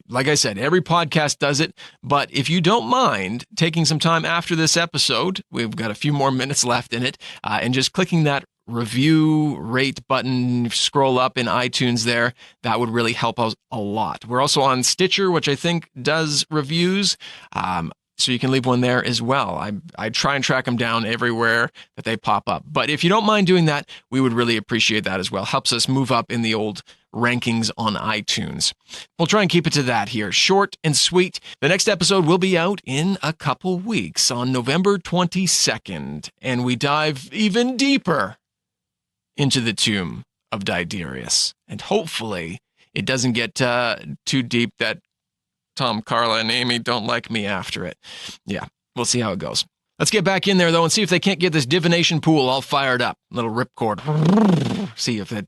Like I said, every podcast does it, but if you don't mind taking some time after this episode, we've got a few more minutes left in it, and just clicking that review, rate button, scroll up in iTunes there, that would really help us a lot. We're also on Stitcher, which I think does reviews, so you can leave one there as well. I try and track them down everywhere that they pop up. But if you don't mind doing that, we would really appreciate that as well. Helps us move up in the old rankings on iTunes. We'll try and keep it to that here. Short and sweet. The next episode will be out in a couple weeks on November 22nd. And we dive even deeper into the tomb of Diderius. And hopefully it doesn't get too deep that Tom, Carla, and Amy don't like me after it. Yeah, we'll see how it goes. Let's get back in there, though, and see if they can't get this divination pool all fired up. Little ripcord. See if it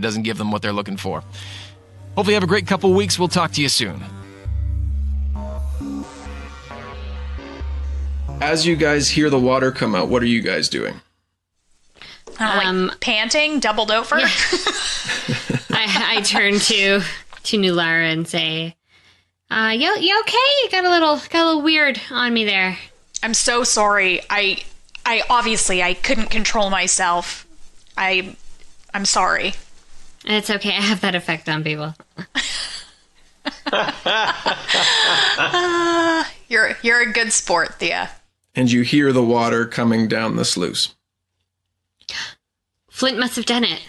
doesn't give them what they're looking for. Hopefully you have a great couple weeks. We'll talk to you soon. As you guys hear the water come out, what are you guys doing? Panting, doubled over. Yeah. I turn to Nulara and say, you okay? You got a little weird on me there. I'm so sorry. I obviously I couldn't control myself. I'm sorry. It's okay. I have that effect on people. You're a good sport, Thia. And you hear the water coming down the sluice. Flint must have done it.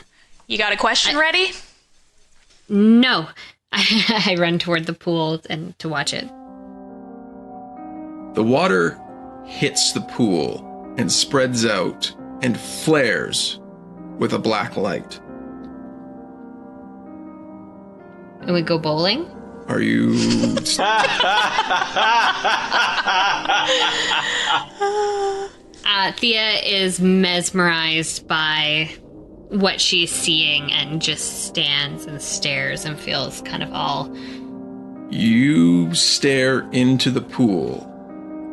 You got a question ready? No. I run toward the pool and to watch it. The water hits the pool and spreads out and flares with a black light. And we go bowling? Are you... Thia is mesmerized by what she's seeing and just stands and stares and feels kind of all... You stare into the pool.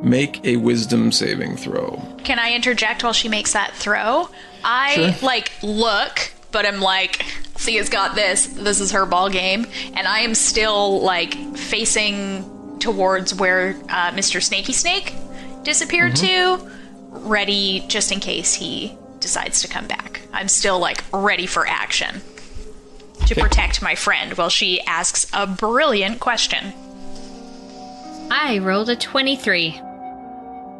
Make a wisdom saving throw. Can I interject while she makes that throw? I, Sure. look, but I'm like, Thea's got this. This is her ball game. And I am still, facing towards where Mr. Snaky Snake disappeared to, ready just in case he decides to come back. I'm still, ready for action to protect my friend while she asks a brilliant question. I rolled a 23.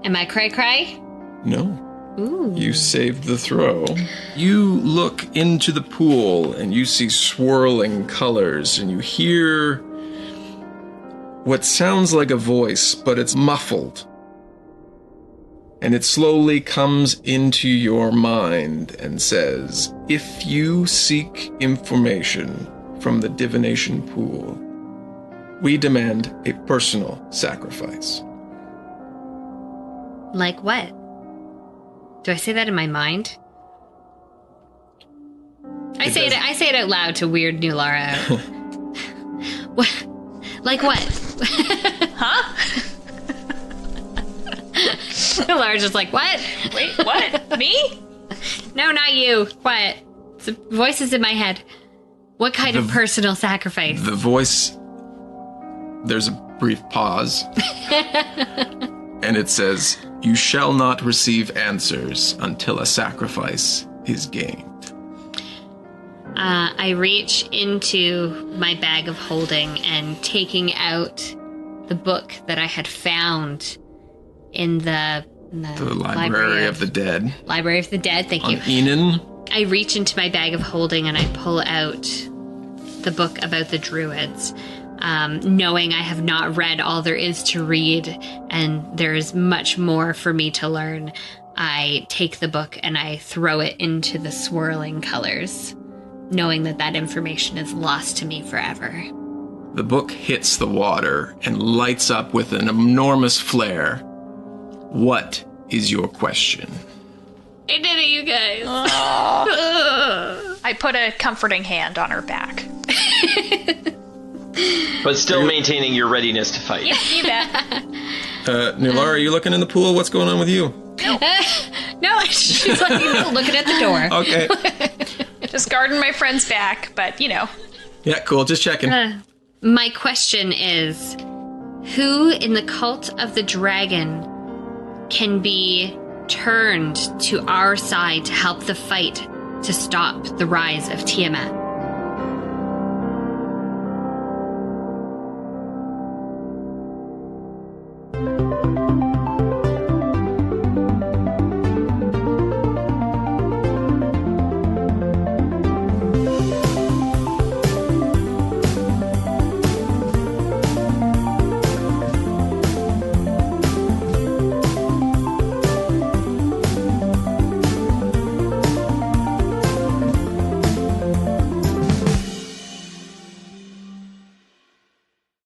Am I cray-cray? No. Ooh. You saved the throw. You look into the pool and you see swirling colors and you hear what sounds like a voice, but it's muffled. And it slowly comes into your mind and says, if you seek information from the Divination Pool, we demand a personal sacrifice. Like what? Do I say that in my mind? I say it out loud to weird Nulara. What? Like what? Huh? Nulara's just like, what? Wait, what? Me? No, not you. Quiet. It's the voices in my head. What kind of personal sacrifice? The voice... There's a brief pause. And it says, you shall not receive answers until a sacrifice is gained. I reach into my bag of holding and taking out the book that I had found in the Library of the Dead. Library of the Dead, thank you. On Enon. I reach into my bag of holding and I pull out the book about the druids. Knowing I have not read all there is to read and there is much more for me to learn, I take the book and I throw it into the swirling colors, knowing that information is lost to me forever. The book hits the water and lights up with an enormous flare. What is your question? I did it, you guys. I put a comforting hand on her back. But still maintaining your readiness to fight. Yep, you bet. Nulara, are you looking in the pool? What's going on with you? No, she's like, looking at the door. Okay. Just guarding my friend's back, but, you know. Yeah, cool. Just checking. My question is, who in the cult of the dragon can be turned to our side to help the fight to stop the rise of Tiamat?